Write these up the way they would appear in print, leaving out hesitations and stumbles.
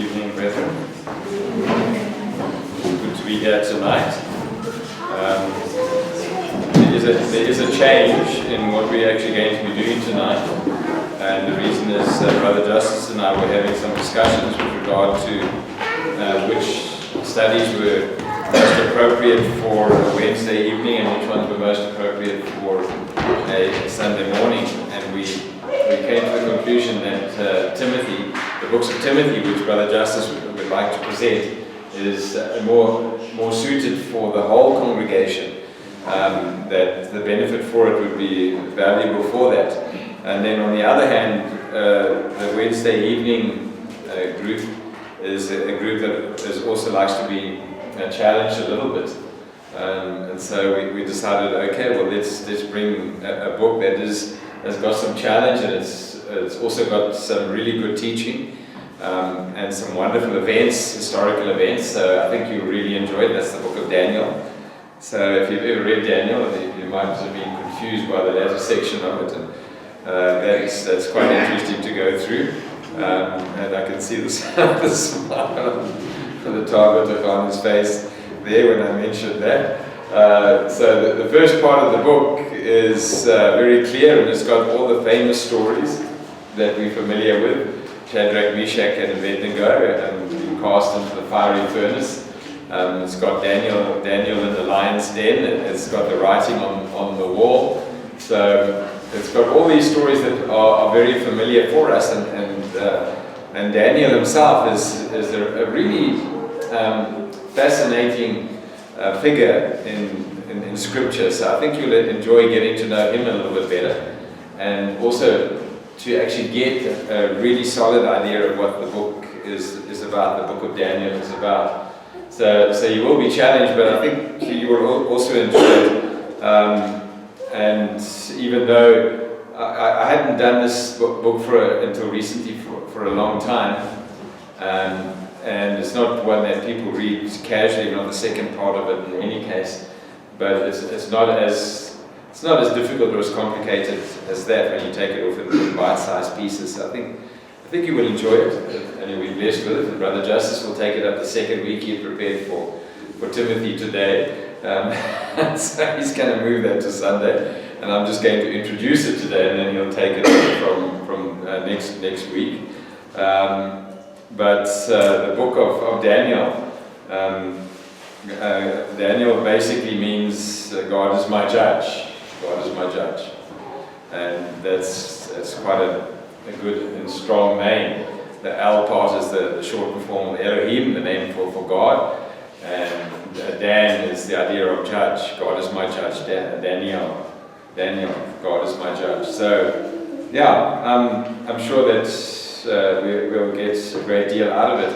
Evening, brethren. Good to be here tonight. There is a change in what we're actually going to be doing tonight, and the reason is Brother Justice and I were having some discussions with regard to which studies were most appropriate for a Wednesday evening and which ones were most appropriate for a Sunday morning, and we came to the conclusion that Timothy, the books of Timothy, which Brother Justice would like to present, is more suited for the whole congregation, that the benefit for it would be valuable for that. And then on the other hand, the Wednesday evening group is a group that also likes to be challenged a little bit. And so we decided, okay, well let's bring a book that has got some challenge, and it's also got some really good teaching and some wonderful events, historical events. So I think you'll really enjoy it. That's the book of Daniel. So if you've ever read Daniel, you might have been confused by the latter section of it, and that's quite interesting to go through. And I can see the smile on the target on his face there when I mentioned that. So the first part of the book is very clear, and it's got all the famous stories that we're familiar with. Shadrach, Meshach, and Abednego being cast into the fiery furnace. It's got Daniel in the lion's den. It's got the writing on the wall. So it's got all these stories that are very familiar for us, and Daniel himself is a really fascinating figure in Scripture. So I think you'll enjoy getting to know him a little bit better, and also to actually get a really solid idea of what the book is about, the book of Daniel is about. So you will be challenged, but I think you will also enjoy it. And even though I hadn't done this book until recently for a long time, and it's not one that people read casually, not the second part of it in any case, but it's not as difficult or as complicated as that when you take it off in bite-sized pieces. So I think you will enjoy it, and you'll be blessed with it. And Brother Justice will take it up the second week he prepared for Timothy today. So he's going to move that to Sunday, and I'm just going to introduce it today, and then he'll take it from next week. But the book of Daniel, Daniel basically means God is my judge. God is my judge, and that's quite a good and strong name. The L part is the shortened form of Elohim, the name for God, and Dan is the idea of judge. God is my judge. Daniel, God is my judge. So yeah, I'm sure that we'll get a great deal out of it.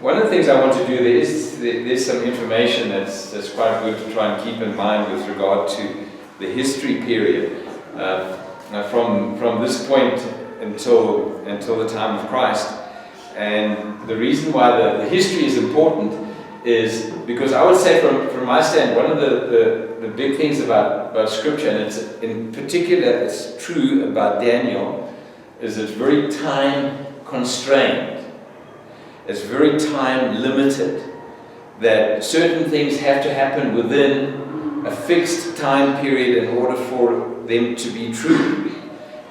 One of the things I want to do, there's some information that's quite good to try and keep in mind with regard to the history period from this point until the time of Christ. And the reason why the history is important is because I would say from my stand, one of the big things about Scripture, and it's in particular it's true about Daniel, is it's very time constrained. It's very time limited, that certain things have to happen within a fixed time period in order for them to be true.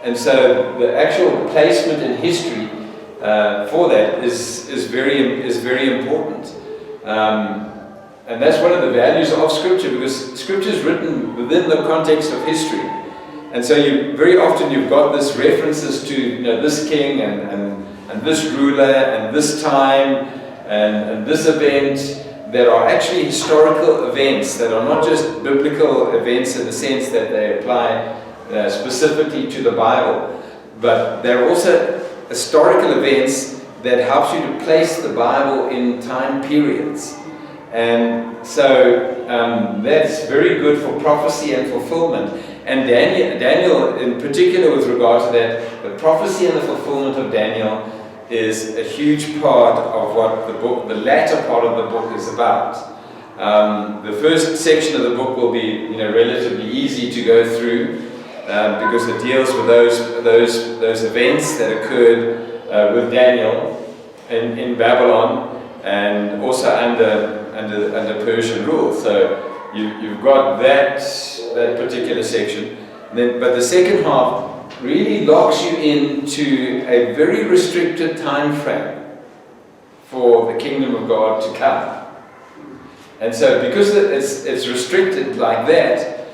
And so the actual placement in history for that is very important. And that's one of the values of Scripture, because Scripture is written within the context of history. And so very often you've got this references to this king and this ruler and this time and this event that are actually historical events, that are not just biblical events in the sense that they apply specifically to the Bible, but they're also historical events that helps you to place the Bible in time periods. And so that's very good for prophecy and fulfillment. And Daniel in particular, with regard to that, the prophecy and the fulfillment of Daniel is a huge part of what the latter part of the book is about. The first section of the book will be relatively easy to go through because it deals with those events that occurred with Daniel. in Babylon, and also under Persian rule. So you've got that particular section. But the second half really locks you into a very restricted time frame for the kingdom of God to come. And so because it's restricted like that,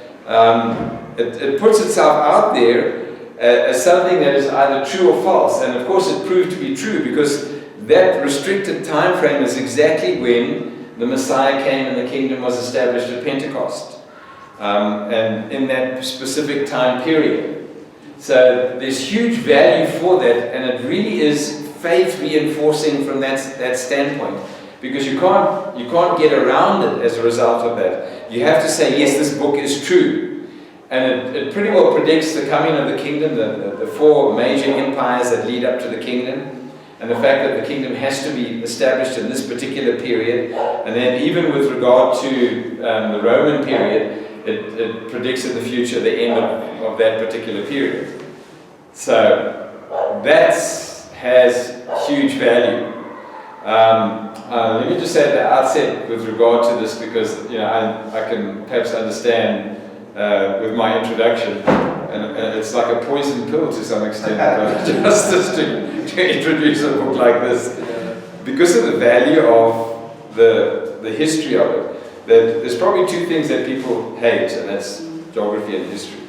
it puts itself out there as something that is either true or false. And of course it proved to be true, because that restricted time frame is exactly when the Messiah came and the kingdom was established at Pentecost. And in that specific time period. So there's huge value for that, and it really is faith reinforcing from that standpoint, because you can't get around it as a result of that. You have to say, yes, this book is true, and it pretty well predicts the coming of the kingdom, the four major empires that lead up to the kingdom, and the fact that the kingdom has to be established in this particular period, and then even with regard to the Roman period, it predicts in the future the end of that particular period. So that has huge value. Let me just say at the outset with regard to this, because I can perhaps understand with my introduction, and it's like a poison pill to some extent, just to introduce a book like this, because of the value of the history of it. That there's probably two things that people hate, and that's geography and history.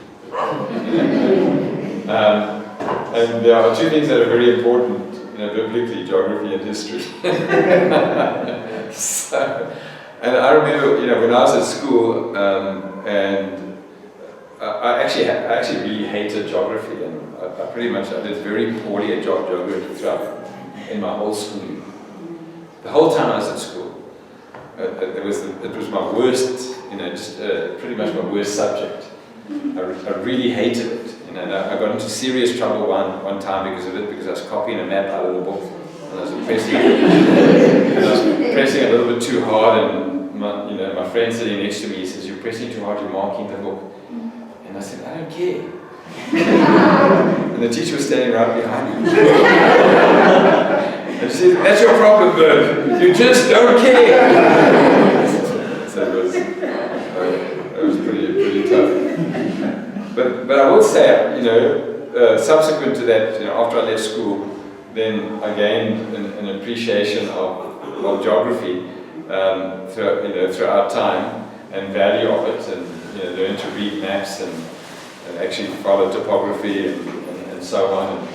And there are two things that are very important, biblically, geography and history. And I remember, when I was at school, and I actually really hated geography, and I did very poorly at geography throughout in my whole schooling. The whole time I was at school. It was my worst, pretty much my worst subject. I really hated it, and I got into serious trouble one time because of it, because I was copying a map out of the book, and I was pressing a little bit too hard, and my friend sitting next to me, he says, "You're pressing too hard, you're marking the book." And I said, "I don't care." And the teacher was standing right behind me. And she said, "That's your problem, Bert. You just don't care." So it was pretty tough. But I will say, subsequent to that, after I left school, then I gained an appreciation of geography throughout time, and value of it, and learned to read maps and actually follow topography and so on,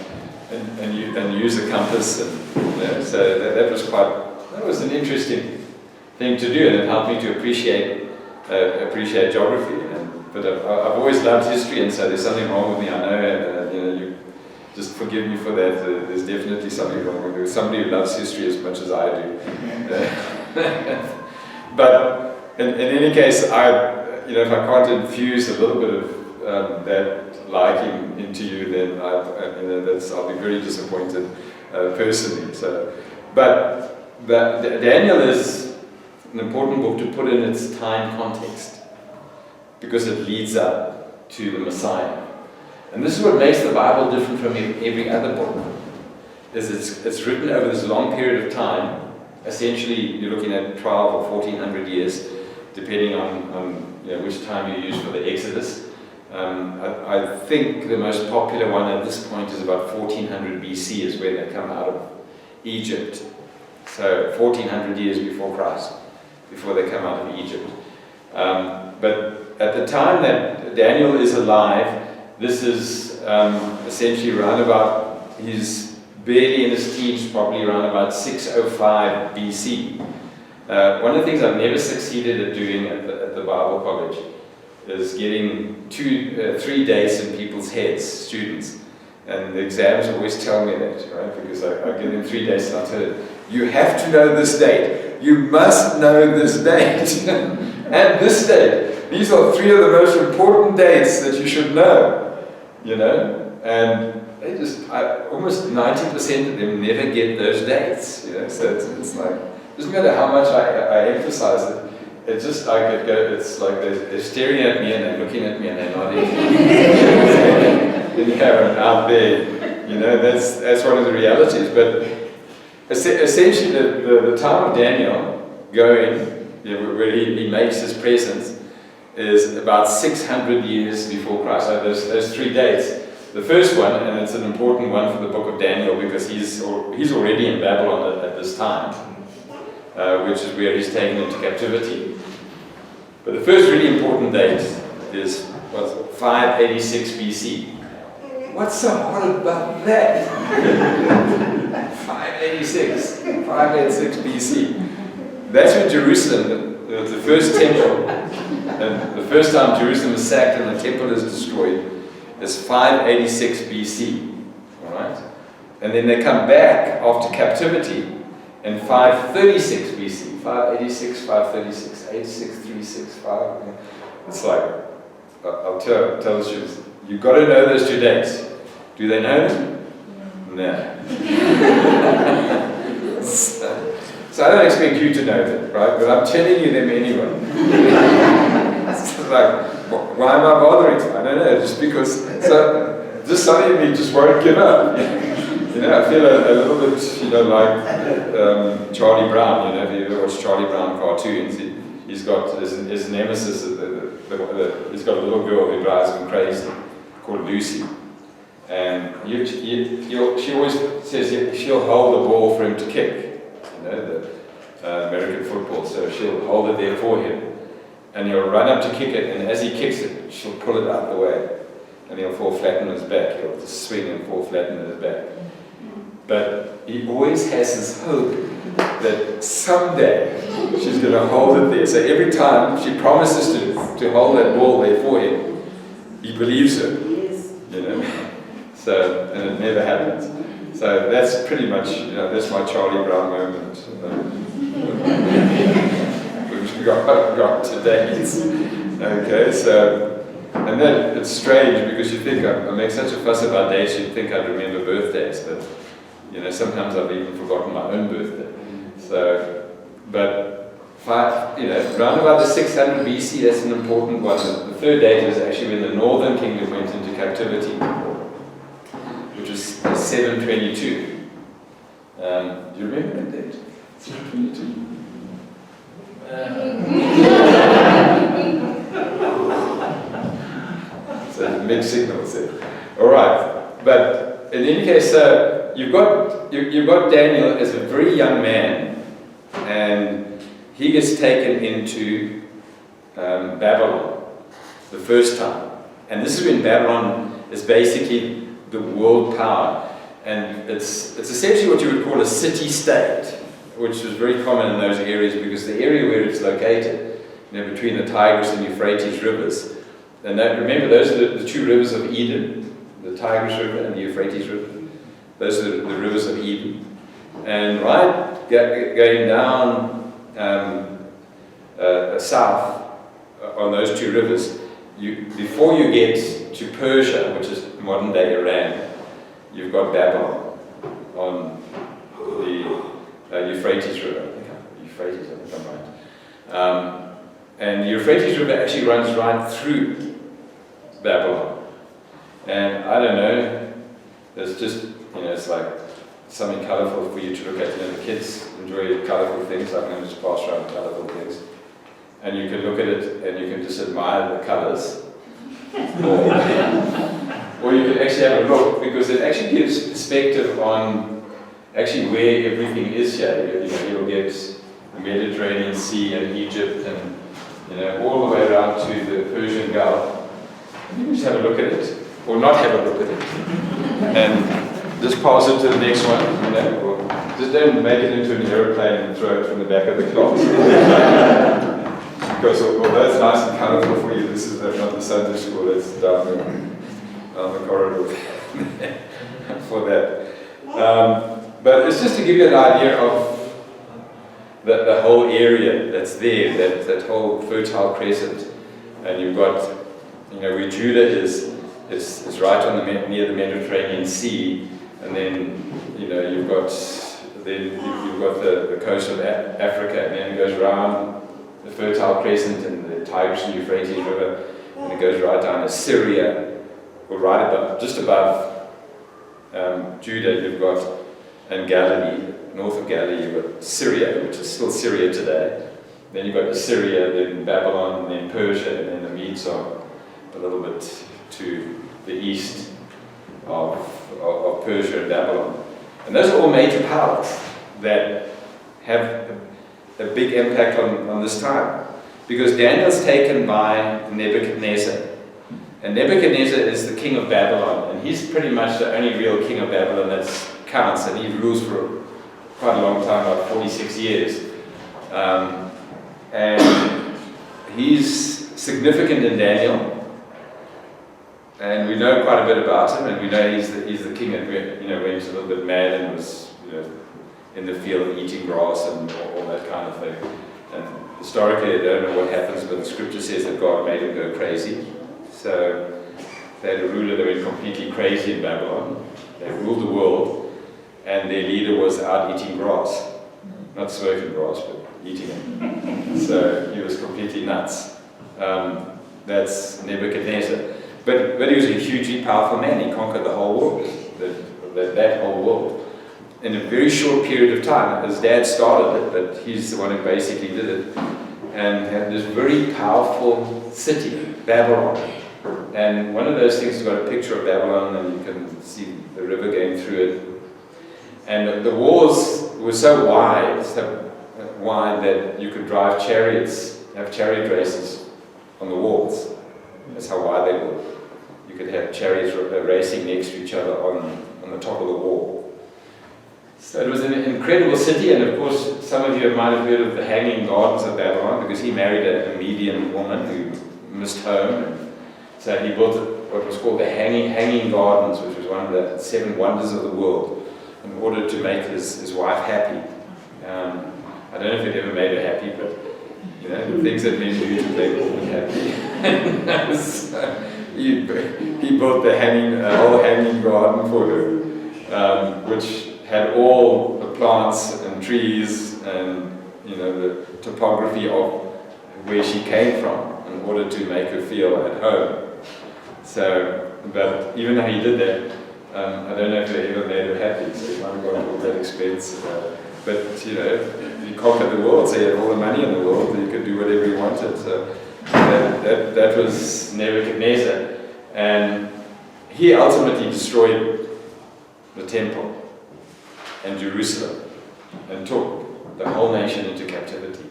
and use a compass, and so that was an interesting thing to do, and it helped me to appreciate geography. But I've always loved history, and so there's something wrong with me. I know, you just forgive me for that. There's definitely something wrong with me. Somebody who loves history as much as I do. But in any case, if I can't infuse a little bit of that liking into you, then I'll be very disappointed personally. But Daniel is an important book to put in its time context, because it leads up to the Messiah. And this is what makes the Bible different from every other book. It's written over this long period of time. Essentially, you're looking at 12 or 1400 years, depending on which time you use for the Exodus. I think the most popular one at this point is about 1400 BC is where they come out of Egypt. So 1400 years before Christ, before they come out of Egypt. But at the time that Daniel is alive, this is essentially around about, he's barely in his teens, probably around about 605 BC. One of the things I've never succeeded at doing at the Bible College is getting 3 dates in people's heads, students. And the exams always tell me that, right? Because I give them 3 dates and I tell them, you have to know this date. You must know this date. And this date. These are 3 of the most important dates that you should know. And they almost 90% of them never get those dates. So it's like, it doesn't matter how much I emphasize it. It's just it's like they're staring at me and they're looking at me and they're nodding. And out there, that's one of the realities. But Essentially, the time of Daniel going, where he makes his presence, is about 600 years before Christ. So there's 3 dates. The first one, and it's an important one for the book of Daniel because he's already in Babylon at this time, which is where he's taken into captivity. But the first really important date is 586 BC. What's so hard about that? 586 BC. That's when Jerusalem, the first temple, and the first time Jerusalem is sacked and the temple is destroyed, is 586 BC. Alright? And then they come back after captivity in 536 BC. 586, 536, 86, 5. It's like, I'll tell the students, you've got to know those 2 dates. Do they know them? No. So I don't expect you to know them, right? But I'm telling you them anyway. It's like, why am I bothering? I don't know, just because, just some of me just won't give up. I feel a little bit, like Charlie Brown, if you ever watch Charlie Brown cartoons, he's got his nemesis, he's got a little girl who drives him crazy, called Lucy. And she always says she'll hold the ball for him to kick, the American football, so she'll hold it there for him. And he'll run up to kick it, and as he kicks it, she'll pull it out the way. And he'll fall flat on his back. He'll just swing and fall flat on his back. But he always has this hope that someday she's going to hold it there. So every time she promises to hold that ball there for him, he believes her. So, and it never happens. So that's pretty much, that's my Charlie Brown moment. Which we got today. Okay, so, and then it's strange because you think I make such a fuss about dates, you'd think I'd remember birthdays, but sometimes I've even forgotten my own birthday. So, but around about the 600 BC, that's an important one. The third date is actually when the northern kingdom went into captivity, which was 722. Do you remember that date? 722. So mixed signals there. All right, but in any case, you've got Daniel as a very young man, and he gets taken into Babylon the first time, and this is when Babylon is basically the world power, and it's essentially what you would call a city-state, which was very common in those areas because the area where it's located, between the Tigris and Euphrates rivers. And remember, those are the 2 rivers of Eden, the Tigris River and the Euphrates River. Those are the rivers of Eden. And right going down south on those 2 rivers, before you get to Persia, which is modern-day Iran, you've got Babylon on the Euphrates River. I think I'm right. And the Euphrates River actually runs right through Babylon. And I don't know, there's just, it's like something colourful for you to look at. The kids enjoy colourful things, I'm going to just pass around colourful things. And you can look at it and you can just admire the colours. Or you can actually have a look, because it actually gives perspective on actually where everything is here. You'll get the Mediterranean Sea and Egypt and all the way around to the Persian Gulf. You just have a look at it, or not have a look at it, and just pass it to the next one. Or just don't make it into an aeroplane and throw it from the back of the class. Because although it's nice and colourful for you, this is not the Sunday school. It's down the corridor for that. But it's just to give you an idea of the whole area that's there, that whole fertile crescent. And you've got, where Judah is right on near the Mediterranean Sea, and then you've got the coast of Africa, and then it goes around the Fertile Crescent and the Tigris and Euphrates River, and it goes right down to Syria, or right above, just above Judah, you've got, and Galilee, north of Galilee, you've got Syria, which is still Syria today. Then you've got Assyria, then Babylon, and then Persia, and then the Medes are a little bit to the east of Persia and Babylon. And those are all major powers that have a big impact on this time. Because Daniel's taken by Nebuchadnezzar. And Nebuchadnezzar is the king of Babylon, and he's pretty much the only real king of Babylon that counts, and he rules for quite a long time, about 46 years. And he's significant in Daniel, and we know quite a bit about him, and we know he's the king that went a little bit mad and was in the field eating grass and all that kind of thing. And historically, I don't know what happens, but the scripture says that God made him go crazy. So they had a ruler that went completely crazy in Babylon. They ruled the world, and their leader was out eating grass. Not smoking grass, but eating it. So he was completely nuts. That's Nebuchadnezzar. But he was a hugely powerful man. He conquered the whole world, that whole world, in a very short period of time. His dad started it, but he's the one who basically did it. And had this very powerful city, Babylon. And one of those things has got a picture of Babylon, and you can see the river going through it. And the walls were so wide that you could drive chariots, have chariot races on the walls. That's how wide they were. You could have chariots racing next to each other on the top of the wall. So it was an incredible city, and of course, some of you might have heard of the Hanging Gardens of Babylon, because he married a Median woman who missed home. So he built what was called the Hanging Gardens, which was one of the 7 wonders of the world, in order to make his wife happy. I don't know if it ever made her happy, but the things that men do to make women happy. So he built the whole hanging garden for her, which had all the plants and trees and the topography of where she came from in order to make her feel at home. So, but even though he did that, I don't know if they ever made her happy, so he might have got all that expense. But he conquered the world, so he had all the money in the world, and he could do whatever he wanted. So that was Nebuchadnezzar. And he ultimately destroyed the temple and Jerusalem and took the whole nation into captivity.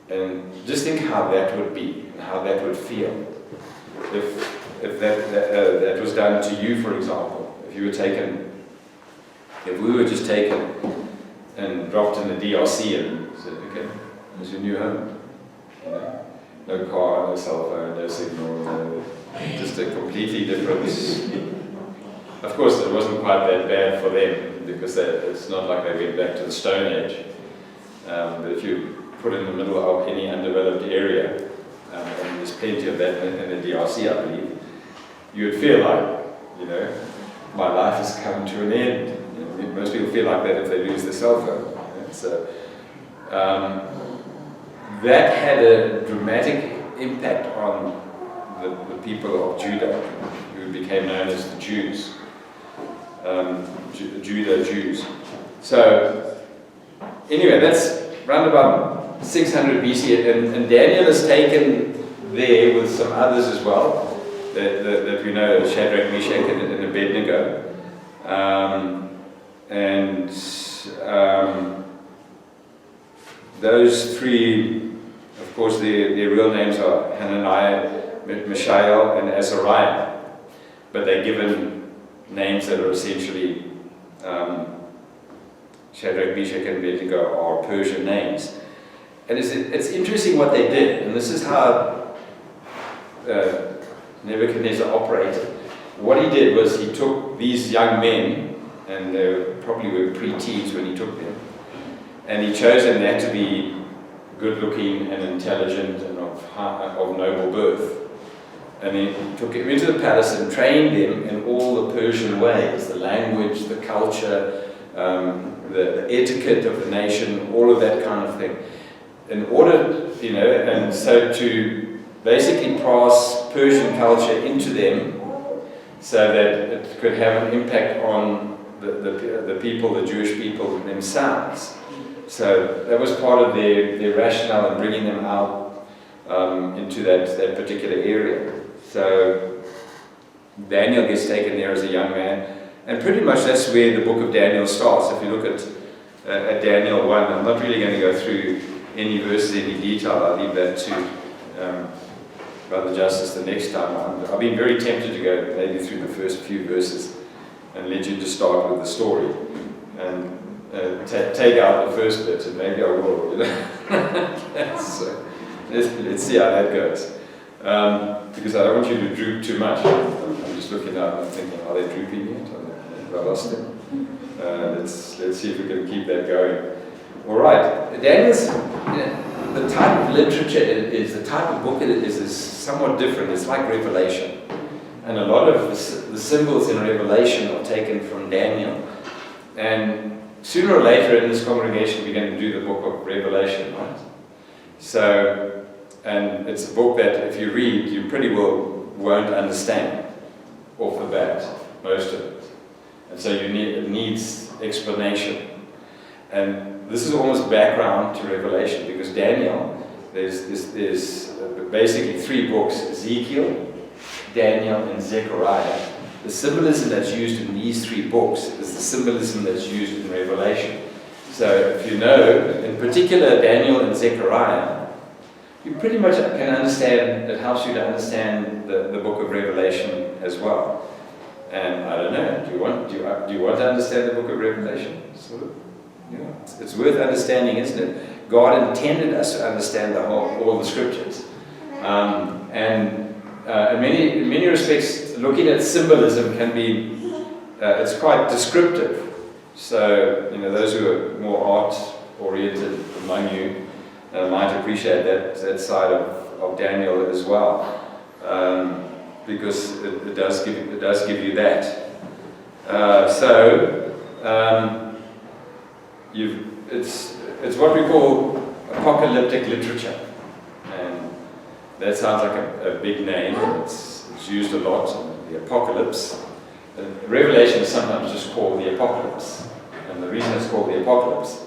And just think how that would be and how that would feel if that was done to you, for example. If we were just taken and dropped in the DRC and said, okay, there's your new home. No car, no cell phone, no signal, just a completely different. Of course, it wasn't quite that bad for them, because it's not like they went back to the Stone Age. But if you put in the middle of any undeveloped area, and there's plenty of that in the DRC, I believe, you would feel like, my life has come to an end. Most people feel like that if they lose their cell phone. So that had a dramatic impact on the people of Judah, who became known as the Jews. Judah Jews. So anyway, that's around about 600 BC, and Daniel is taken there with some others as well that we know, Shadrach, Meshach, and Abednego. Those three, of course, their real names are Hananiah, Mishael, and Azariah, but they're given names that are essentially Shadrach, Meshach, and Abednego are Persian names. And it's interesting what they did, and this is how Nebuchadnezzar operated. What he did was he took these young men, and they probably were pre-teens when he took them, and he chose them that to be good-looking and intelligent and of noble birth. And he took them into the palace and trained them in all the Persian ways, the language, the culture, the etiquette of the nation, all of that kind of thing. In order, and so to basically pass Persian culture into them so that it could have an impact on the people, the Jewish people themselves. So that was part of their rationale in bringing them out into that particular area. So Daniel gets taken there as a young man, and pretty much that's where the book of Daniel starts. If you look at Daniel 1, I'm not really going to go through any verses in any detail. I'll leave that to Brother Justice the next time. I've been very tempted to go maybe through the first few verses and let you just start with the story and take out the first bit, and maybe I will. You know? So, let's see how that goes. Because I don't want you to droop too much. I'm just looking out and thinking, are they drooping yet? Have I lost them? Let's see if we can keep that going. All right, Daniel's, the type of literature the type of book it is somewhat different. It's like Revelation. And a lot of the symbols in Revelation are taken from Daniel. And sooner or later in this congregation we're going to do the book of Revelation, right? So, and it's a book that if you read, you pretty well won't understand off the bat, most of it. And so it needs explanation. And this is almost background to Revelation, because Daniel, there's basically three books: Ezekiel, Daniel, and Zechariah. The symbolism that's used in these three books is the symbolism that's used in Revelation. So if you know, in particular, Daniel and Zechariah, you pretty much can understand, it helps you to understand the book of Revelation as well. And I don't know, do you want to understand the book of Revelation? Sort of. Yeah, it's worth understanding, isn't it? God intended us to understand all the scriptures. In many respects, looking at symbolism can be, it's quite descriptive. So, those who are more art-oriented among you might appreciate that side of Daniel as well, because it does give you that. It's what we call apocalyptic literature, and that sounds like a big name. It's used a lot. The apocalypse. Revelation is sometimes just called the apocalypse, and the reason it's called the apocalypse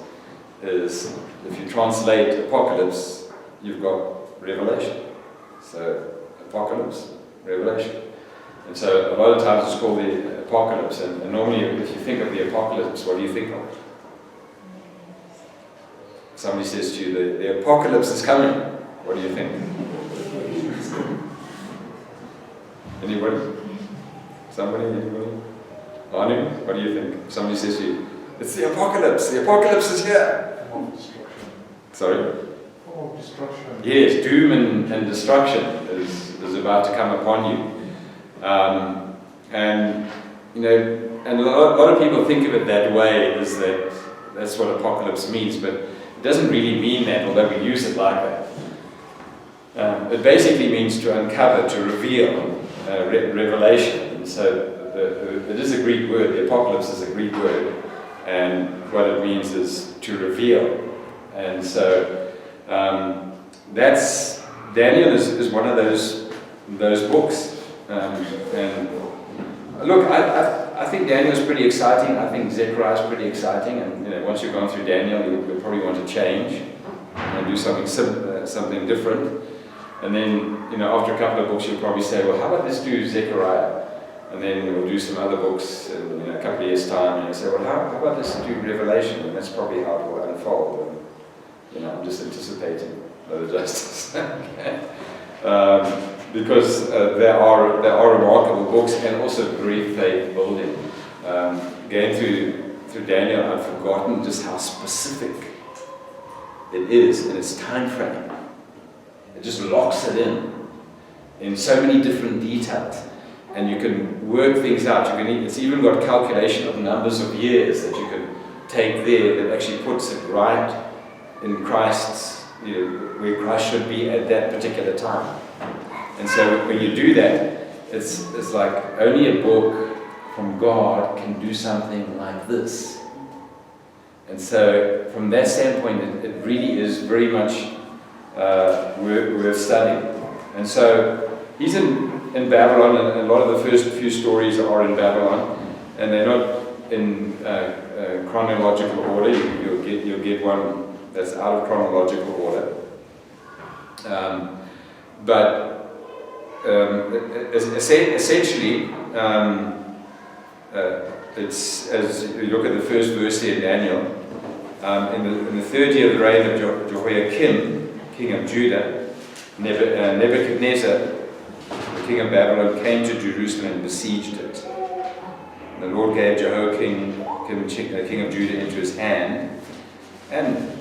is if you translate apocalypse, you've got Revelation. So apocalypse, Revelation. And so a lot of times it's called the apocalypse, and normally if you think of the apocalypse, what do you think of? Somebody says to you, the apocalypse is coming. What do you think? Anybody? Somebody? Anybody? Anu, what do you think? If somebody says to you, it's the apocalypse is here. Sorry? Destruction. Yes, doom and destruction is about to come upon you. And a lot of people think of it that way, is that's what apocalypse means, but it doesn't really mean that, although we use it like that. It basically means to uncover, to reveal, revelation. And so it is a Greek word. The apocalypse is a Greek word, and what it means is to reveal. And so that's Daniel is one of those books. And look, I think Daniel is pretty exciting. I think Zechariah is pretty exciting. And once you've gone through Daniel, you'll probably want to change and do something different. And then, after a couple of books, you'll probably say, well, how about let's do Zechariah? And then we'll do some other books in a couple of years' time. And you'll say, well, how about let's do Revelation? And that's probably how it will unfold. And, I'm just anticipating Brother Justice. Because there are remarkable books, and also very faith building. Going through Daniel, I've forgotten just how specific it is in its time frame. It just locks it in so many different details, and you can work things out. It's even got calculation of numbers of years that you can take there that actually puts it right in Christ's, where Christ should be at that particular time. And so when you do that, it's like only a book from God can do something like this. And so from that standpoint, it really is very much worth studying. And so he's in Babylon, and a lot of the first few stories are in Babylon, and they're not in chronological order. You'll get one that's out of chronological order. But essentially, it's, as you look at the first verse here in Daniel, in the third year of the reign of Jehoiakim, king of Judah, Nebuchadnezzar, the king of Babylon, came to Jerusalem and besieged it. And the Lord gave Jehoiakim, king of Judah, into his hand, and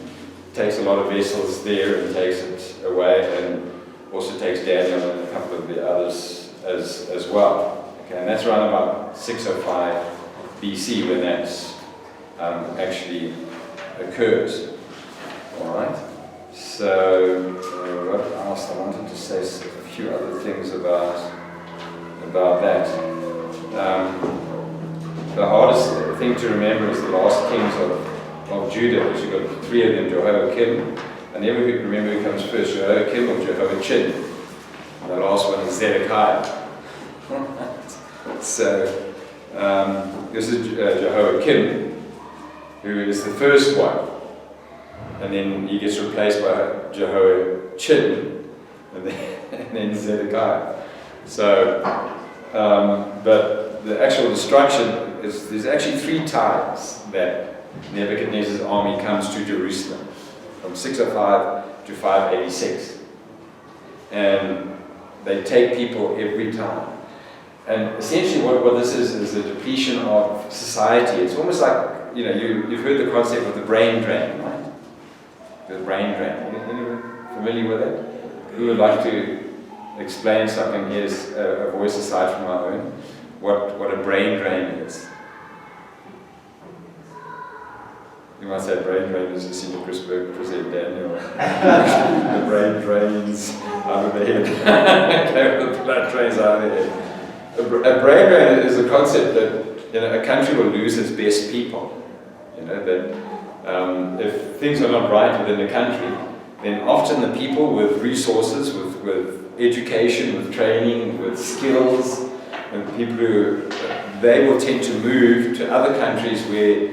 takes a lot of vessels there and takes it away, and also takes Daniel and a couple of the others as well. Okay, and that's around about 605 BC when that's actually occurs. All right. So what else? I wanted to say a few other things about that. The hardest thing to remember is the last kings of Judah, which you've got three of them: Jehoiakim. I never remember who comes first, Jehoiakim or Jehoiachin. And the last one is Zedekiah. So this is Jehoiakim, who is the first one, and then he gets replaced by Jehoiachin, and then Zedekiah. So, but the actual destruction is, there's actually 3 times that Nebuchadnezzar's army comes to Jerusalem, from 605 to 586, and they take people every time. And essentially what this is a depletion of society. It's almost like, you've heard the concept of the brain drain, right? The brain drain. Anyone familiar with it? Who would like to explain something? Here's a voice aside from my own. What a brain drain is. You might say brain drain is just senior Chris Berg present Daniel. The brain drains out of the head. The blood drains out of the head. A brain drain is a concept that a country will lose its best people. That if things are not right within the country, then often the people with resources, with education, with training, with skills, and people who they will tend to move to other countries where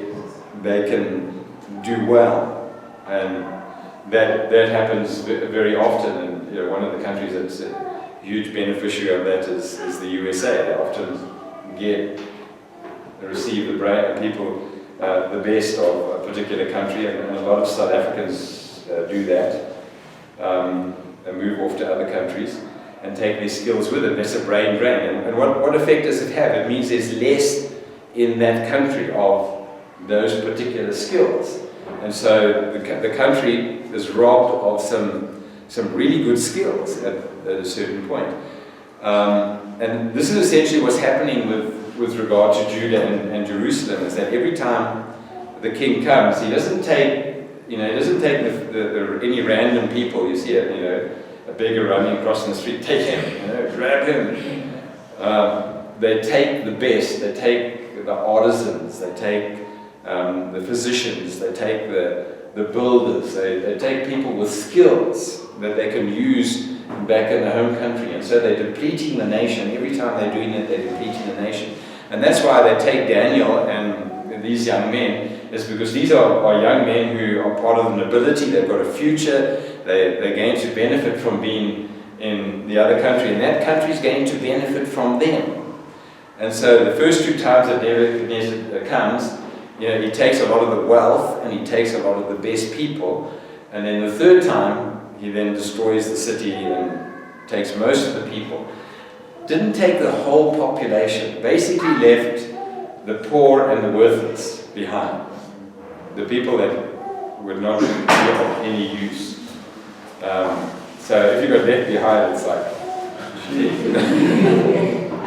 they can do well, and that happens very often. And one of the countries that's a huge beneficiary of that is the USA. They often receive the best of a particular country, and a lot of South Africans do that, and move off to other countries and take their skills with them. That's a brain drain. And what effect does it have? It means there's less in that country of those particular skills. And so the country is robbed of some really good skills at a certain point. And this is essentially what's happening with regard to Judah and Jerusalem, is that every time the king comes, he doesn't take any random people. You see a beggar running across the street, take him, grab him. They take the best. They take the artisans. They take the physicians. They take the builders. They take people with skills that they can use back in the home country. And so they're depleting the nation. Every time they're doing it, they're depleting the nation. And that's why they take Daniel and these young men, is because these are young men who are part of the nobility. They've got a future. They're going to benefit from being in the other country, and that country is going to benefit from them. And so the first 2 times that Nebuchadnezzar comes, he takes a lot of the wealth and he takes a lot of the best people. And then the third time, he then destroys the city and takes most of the people. Didn't take the whole population, basically left the poor and the worthless behind. The people that would not be of any use. So if you got left behind, it's like,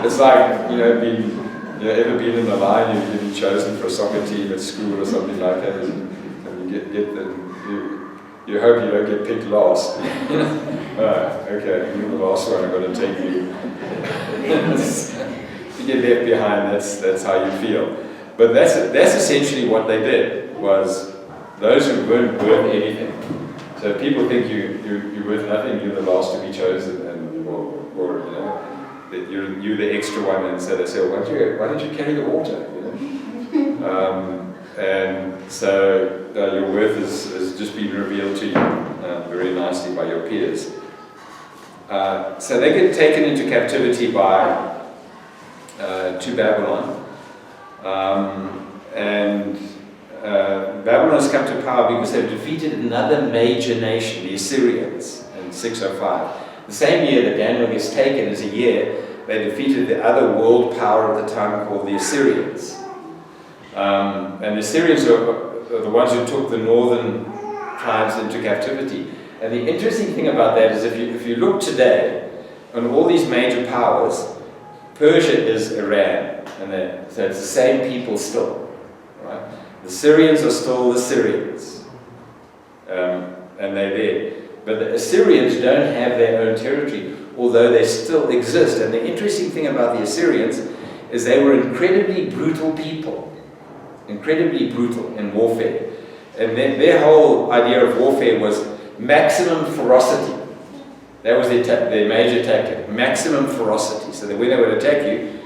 it's like, ever been in the line, you've been chosen for a soccer team at school or something like that, and you hope you don't get picked last. Okay, you're the last one, I'm going to take you. You get left behind, that's how you feel. But that's essentially what they did, was those who weren't worth anything. So if people think you're worth nothing, you're the last to be chosen, or you're the extra one, and so they say, well, why don't you carry the water? And so your worth has just been revealed to you very nicely by your peers. So they get taken into captivity to Babylon. And Babylon has come to power because they've defeated another major nation, the Assyrians, in 605. The same year that Daniel gets taken is a year they defeated the other world power at the time called the Assyrians. And the Assyrians are the ones who took the northern tribes into captivity. And the interesting thing about that is if you look today on all these major powers, Persia is Iran, and so it's the same people still, right? The Syrians are still the Syrians, and they're there. But the Assyrians don't have their own territory, although they still exist. And the interesting thing about the Assyrians is they were incredibly brutal people, incredibly brutal in warfare. And their whole idea of warfare was maximum ferocity. That was their major tactic, maximum ferocity. So that when they would attack you,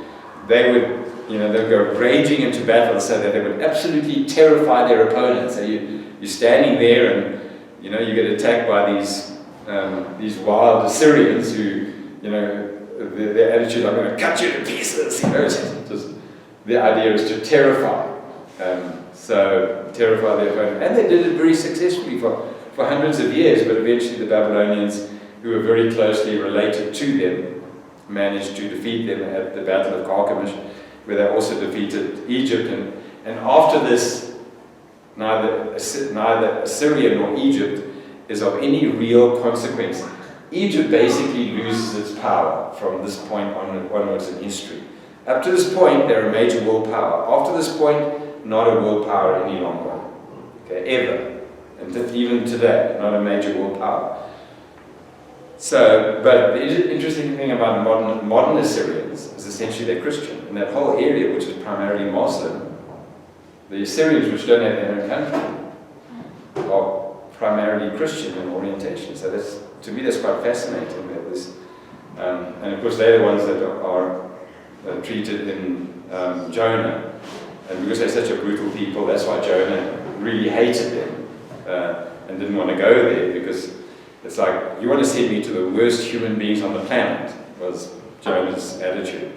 they would go raging into battle so that they would absolutely terrify their opponents. So you're standing there and you get attacked by these wild Assyrians who, their attitude, I'm going to cut you to pieces. The idea is to terrify. So terrify their opponent. And they did it very successfully for hundreds of years, but eventually the Babylonians, who were very closely related to them, managed to defeat them at the Battle of Carchemish, where they also defeated Egypt. And after this, neither Assyria nor Egypt is of any real consequence. Egypt basically loses its power from this point onwards in history. Up to this point, they're a major world power. After this point, not a world power any longer. Okay, ever. And even today, not a major world power. So, but the interesting thing about modern Assyrians is essentially they're Christian. In that whole area, which is primarily Muslim, the Assyrians, which don't have their own country, are primarily Christian in orientation. So to me, that's quite fascinating. That this, and of course, they're the ones that are treated in Jonah. And because they're such a brutal people, that's why Jonah really hated them and didn't want to go there, because it's like, you want to send me to the worst human beings on the planet, was Jonah's attitude.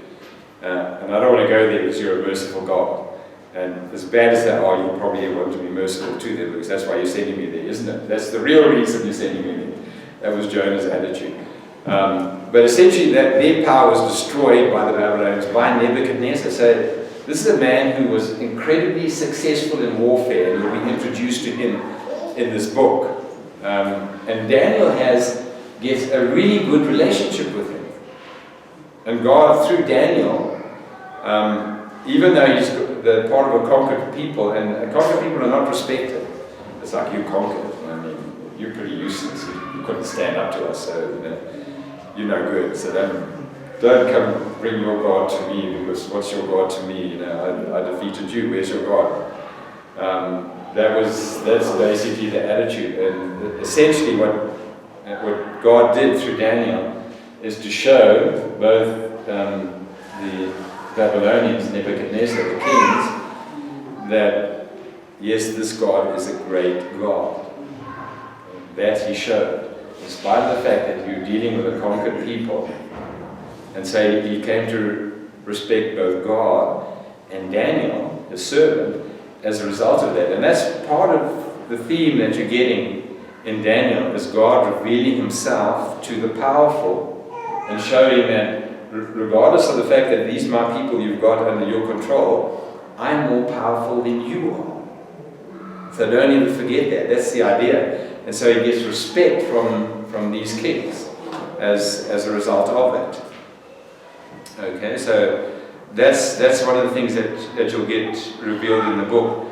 And I don't want to go there because you're a merciful God. And as bad as they are, you probably want to be merciful to them, because that's why you're sending me there, isn't it? That's the real reason you're sending me there. That was Jonah's attitude. But essentially, their power was destroyed by the Babylonians, by Nebuchadnezzar. So this is a man who was incredibly successful in warfare, and we'll be introduced to him in this book. And Daniel gets a really good relationship with him. And God, through Daniel, even though he's the part of a conquered people, and conquered people are not respected. It's like, you conquered. I mean, you're pretty useless. You couldn't stand up to us, so you're no good. So don't come bring your God to me, because what's your God to me? I defeated you. Where's your God? That's basically the attitude. And essentially what God did through Daniel is to show both the Babylonians, Nebuchadnezzar, the kings, that yes, this God is a great God. That he showed, in spite of the fact that you're dealing with a conquered people. And so he came to respect both God and Daniel, his servant, as a result of that. And that's part of the theme that you're getting in Daniel, is God revealing himself to the powerful and showing that regardless of the fact that these are my people you've got under your control, I'm more powerful than you are. So don't even forget that. That's the idea. And so he gets respect from these kings as a result of that. Okay, so that's one of the things that you'll get revealed in the book.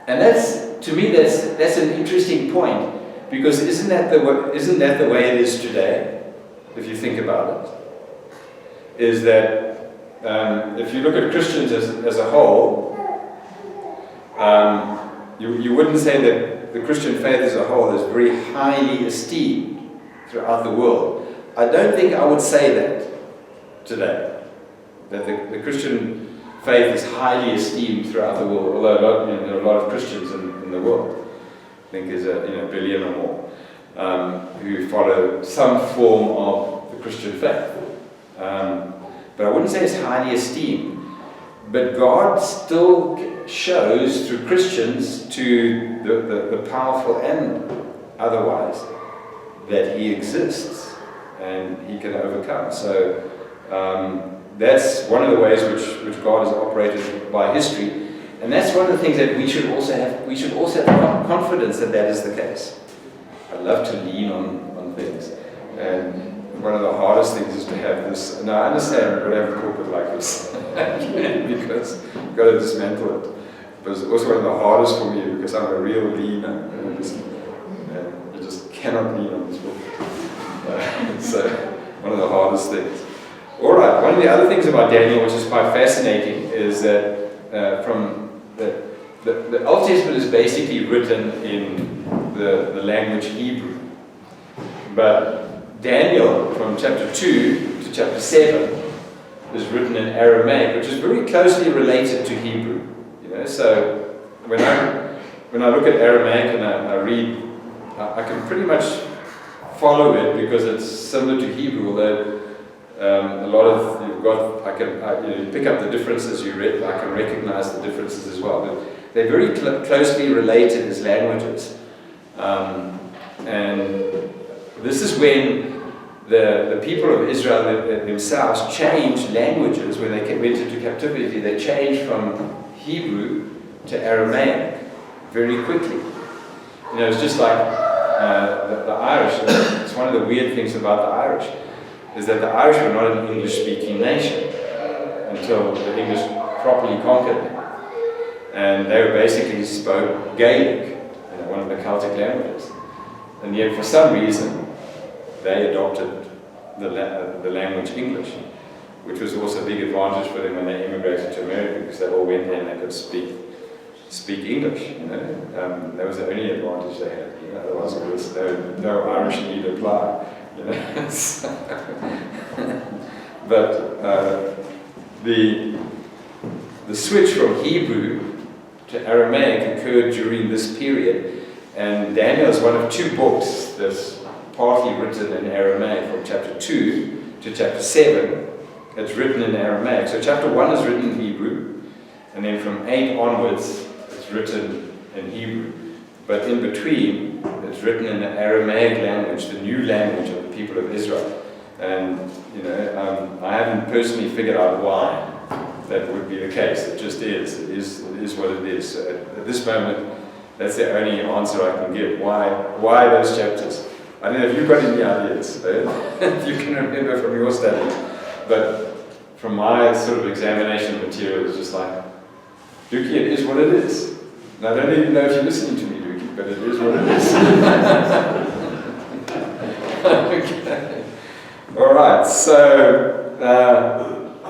And to me that's an interesting point, because isn't that the way it is today, if you think about it? Is that if you look at Christians as a whole, you wouldn't say that the Christian faith as a whole is very highly esteemed throughout the world. I don't think I would say that today, that the Christian faith is highly esteemed throughout the world, although there are a lot of Christians in the world. I think there's a billion or more who follow some form of the Christian faith. But I wouldn't say it's highly esteemed. But God still shows through Christians to the powerful and otherwise that He exists and He can overcome. So that's one of the ways which God has operated by history, and that's one of the things that we should also have. We should also have confidence that that is the case. I love to lean on things, and one of the hardest things is to have this. And I understand we've got to have a corporate like this because you've got to dismantle it. But it's also one of the hardest for me because I'm a real leaner, and you just cannot lean on this book. So one of the hardest things. All right. One of the other things about Daniel, which is quite fascinating, is that from the Old Testament is basically written in the language Hebrew, but Daniel, from chapter 2 to chapter 7, is written in Aramaic, which is very closely related to Hebrew. So when I look at Aramaic and I read, I can pretty much follow it because it's similar to Hebrew, although a lot of you pick up the differences you read. I can recognize the differences as well. But they're very closely related as languages, and this is when the people of Israel themselves changed languages when they went into captivity. They changed from Hebrew to Aramaic very quickly. It's just like the Irish. It's one of the weird things about the Irish is that the Irish were not an English-speaking nation until the English properly conquered them. And they basically spoke Gaelic, one of the Celtic languages. And yet, for some reason, they adopted the language English, which was also a big advantage for them when they immigrated to America, because they all went there and they could speak English. That was the only advantage they had. Otherwise, no Irish need apply. But the switch from Hebrew to Aramaic occurred during this period, and Daniel is one of two books that's partly written in Aramaic, from chapter 2 to chapter 7. It's written in Aramaic. So chapter 1 is written in Hebrew, and then from 8 onwards it's written in Hebrew. But in between, it's written in the Aramaic language, the new language of the people of Israel. And I haven't personally figured out why that would be the case. It just is. It is what it is. So at this moment, that's the only answer I can give. Why those chapters? I don't know if you've got any ideas. If you can remember from your studies. But from my sort of examination material, it's just like, Dookie, it is what it is. And I don't even know if you're listening to me, Dookie, but it is what it is. Okay. All right, so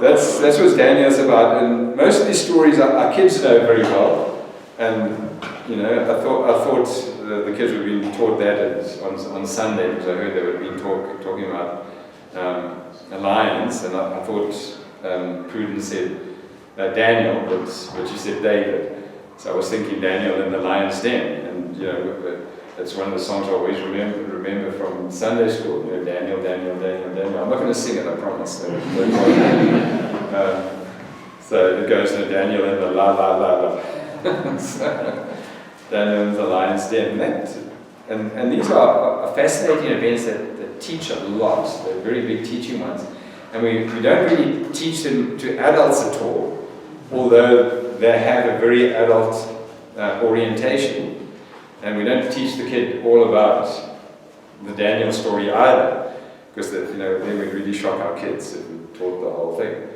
that's what Daniel's about. And most of these stories our kids know very well. And, I thought the kids were being taught that on Sunday, because I heard they were being talking about lions, and I thought Prudence said Daniel, but she said David. So I was thinking Daniel in the lion's den, and that's one of the songs I always remember from Sunday school. Daniel, Daniel, Daniel, Daniel. I'm not going to sing it, I promise. So it goes to Daniel in the la la la la. So, Daniel in the lion's den, and these are fascinating events that teach a lot. They're very big teaching ones. And we don't really teach them to adults at all, although they have a very adult orientation. And we don't teach the kid all about the Daniel story either, because then we'd really shock our kids if we taught the whole thing.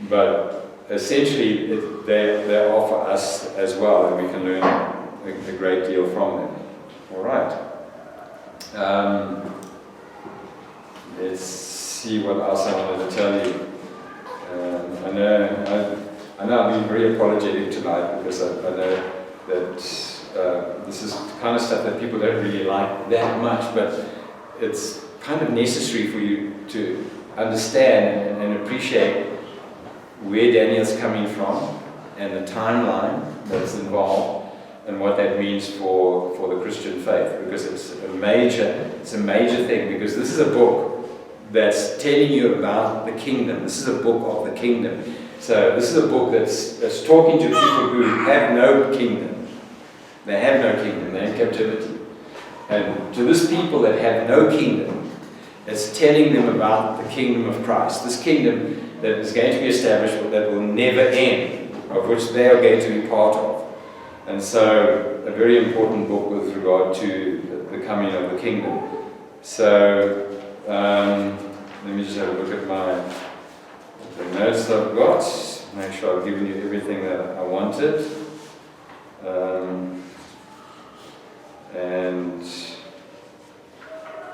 But essentially, they offer us as well, and we can learn a great deal from them. All right. Let's see what else I wanted to tell you. I know I've been very apologetic tonight, because I know that this is the kind of stuff that people don't really like that much, but it's kind of necessary for you to understand and appreciate where Daniel's coming from and the timeline that's involved and what that means for the Christian faith, because it's a major thing, because this is a book that's telling you about the kingdom. This is a book of the kingdom. So this is a book that's talking to people who have no kingdom. They have no kingdom. They're in captivity. And to this people that have no kingdom, it's telling them about the kingdom of Christ. This kingdom that is going to be established, that will never end, of which they are going to be part of. And so, a very important book with regard to the coming of the kingdom. So, let me just have a look at the notes I've got. Make sure I've given you everything that I wanted. And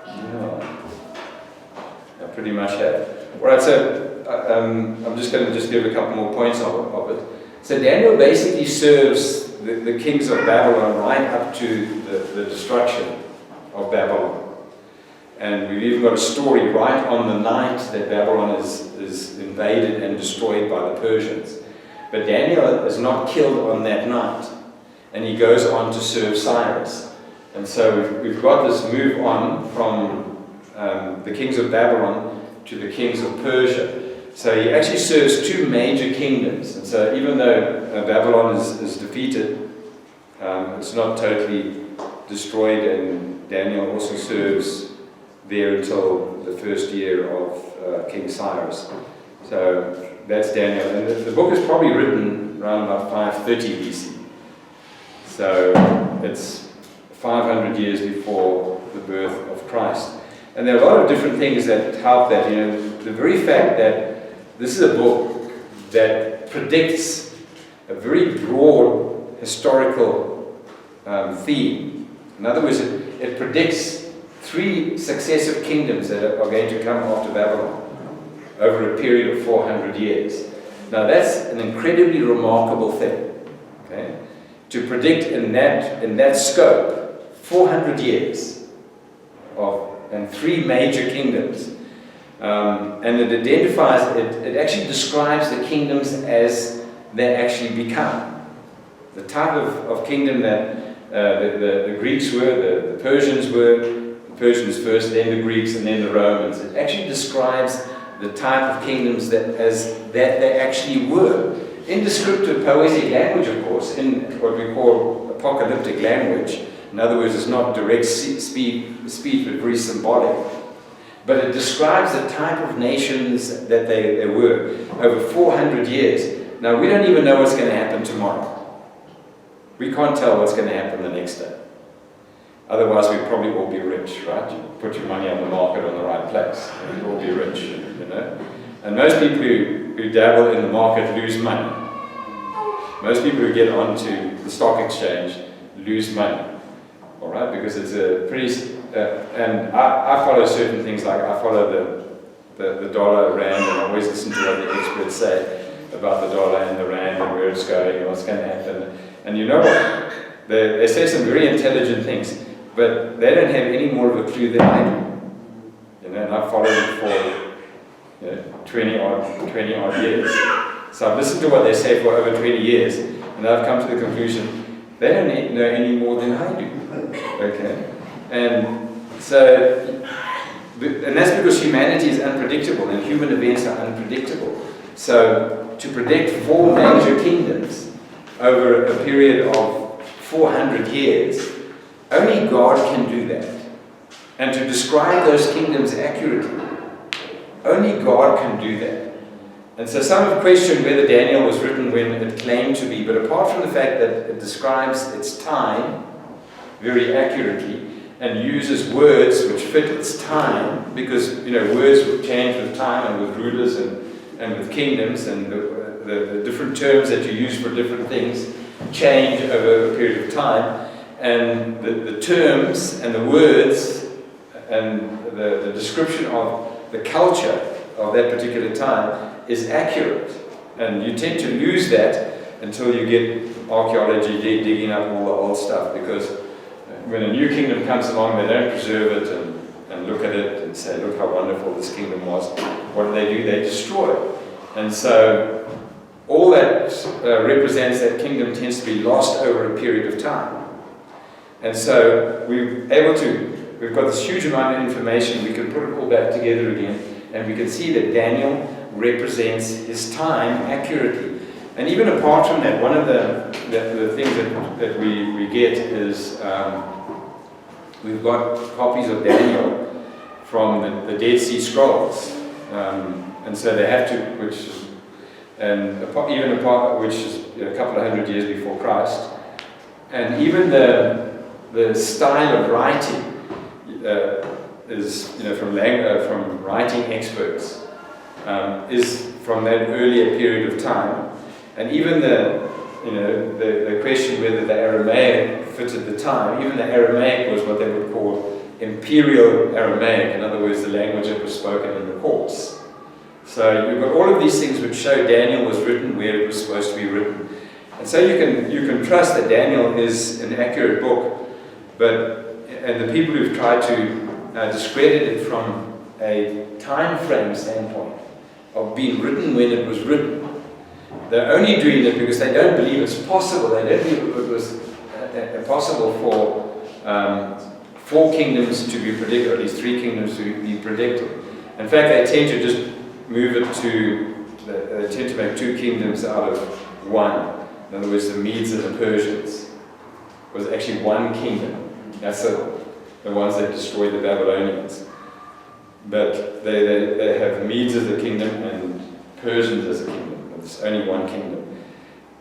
yeah, I pretty much have. Alright, so I'm just going to give a couple more points of it. So Daniel basically serves the kings of Babylon right up to the destruction of Babylon. And we've even got a story right on the night that Babylon is invaded and destroyed by the Persians. But Daniel is not killed on that night. And he goes on to serve Cyrus. And so we've got this move on from the kings of Babylon to the kings of Persia. So he actually serves two major kingdoms. And so even though Babylon is defeated, it's not totally destroyed, and Daniel also serves there until the first year of King Cyrus. So that's Daniel. And the book is probably written around about 530 BC. So it's 500 years before the birth of Christ. And there are a lot of different things that help that. The very fact that this is a book that predicts a very broad historical theme. In other words, it predicts 3 successive kingdoms that are going to come after Babylon over a period of 400 years. Now that's an incredibly remarkable thing. Okay? To predict in that scope 400 years and 3 major kingdoms. And it identifies, it actually describes the kingdoms as they actually become. The type of kingdom that the Greeks were, the Persians were, the Persians first, then the Greeks, and then the Romans. It actually describes the type of kingdoms that they actually were. In descriptive poetic language, of course, in what we call apocalyptic language. In other words, it's not direct speech, but very symbolic. But it describes the type of nations that they were over 400 years. Now, we don't even know what's going to happen tomorrow. We can't tell what's going to happen the next day. Otherwise, we'd probably all be rich, right? You put your money on the market on the right place, and we'd all be rich, And most people who dabble in the market lose money. Most people who get onto the stock exchange lose money, all right? Because it's a pretty... and I follow certain things, like I follow the dollar, rand, and I always listen to what the experts say about the dollar and the rand and where it's going and what's going to happen. And you know what? They say some very intelligent things, but they don't have any more of a clue than I do. And I've followed them for 20 odd years. So I've listened to what they say for over 20 years, and I've come to the conclusion they don't know any more than I do. Okay? And that's because humanity is unpredictable, and human events are unpredictable. So to predict 4 major kingdoms over a period of 400 years, only God can do that. And to describe those kingdoms accurately, only God can do that. And so some have questioned whether Daniel was written when it claimed to be, but apart from the fact that it describes its time very accurately and uses words which fit its time, because words would change with time and with rulers and with kingdoms, and the different terms that you use for different things change over a period of time, and the terms and the words and the description of the culture of that particular time is accurate. And you tend to lose that until you get archaeology digging up all the old stuff, because when a new kingdom comes along, they don't preserve it and look at it and say, look how wonderful this kingdom was. What do? They destroy it. And so all that represents that kingdom tends to be lost over a period of time. And so we've got this huge amount of information, we can put it all back together again, and we can see that Daniel represents his time accurately. And even apart from that, one of the things that we get is we've got copies of Daniel from the Dead Sea Scrolls. And so they have to, which is a couple of hundred years before Christ. And even the style of writing is, from writing experts, is from that earlier period of time. And even the question whether the Aramaic fitted the time, even the Aramaic was what they would call imperial Aramaic, in other words, the language that was spoken in the courts. So you've got all of these things which show Daniel was written where it was supposed to be written. And so you can trust that Daniel is an accurate book, and the people who've tried to discredit it from a time frame standpoint of being written when it was written, they're only doing it because they don't believe it's possible. They don't believe it was possible for 4 kingdoms to be predicted, or at least 3 kingdoms to be predicted. In fact, they tend to just move it they tend to make 2 kingdoms out of 1. In other words, the Medes and the Persians was actually 1 kingdom. That's the ones that destroyed the Babylonians. But they have Medes as a kingdom and Persians as a kingdom. It's only 1 kingdom.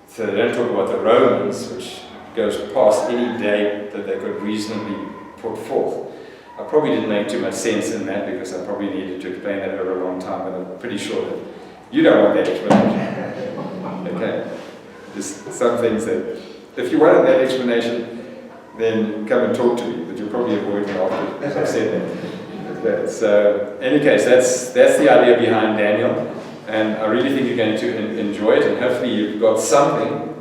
So they don't talk about the Romans, which goes past any date that they could reasonably put forth. I probably didn't make too much sense in that because I probably needed to explain that over a long time, but I'm pretty sure that you don't want that explanation. Okay? There's some things that, if you wanted that explanation, then come and talk to me, but you'll probably avoid me after as I've said that. Okay, so, in any case, that's the idea behind Daniel, and I really think you're going to enjoy it, and hopefully you've got something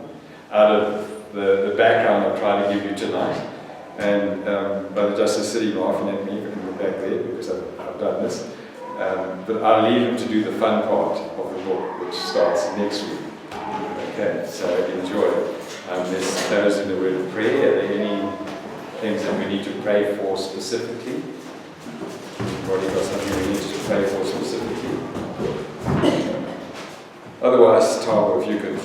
out of the background I've tried to give you tonight. And Brother Justice sitting laughing at me back there because I've done this. But I'll leave him to do the fun part of the book, which starts next week. Okay, so enjoy. Let's close in the word of prayer. Are there any things that we need to pray for specifically? Anybody got something we need to pray for specifically? Otherwise, Tara, if you could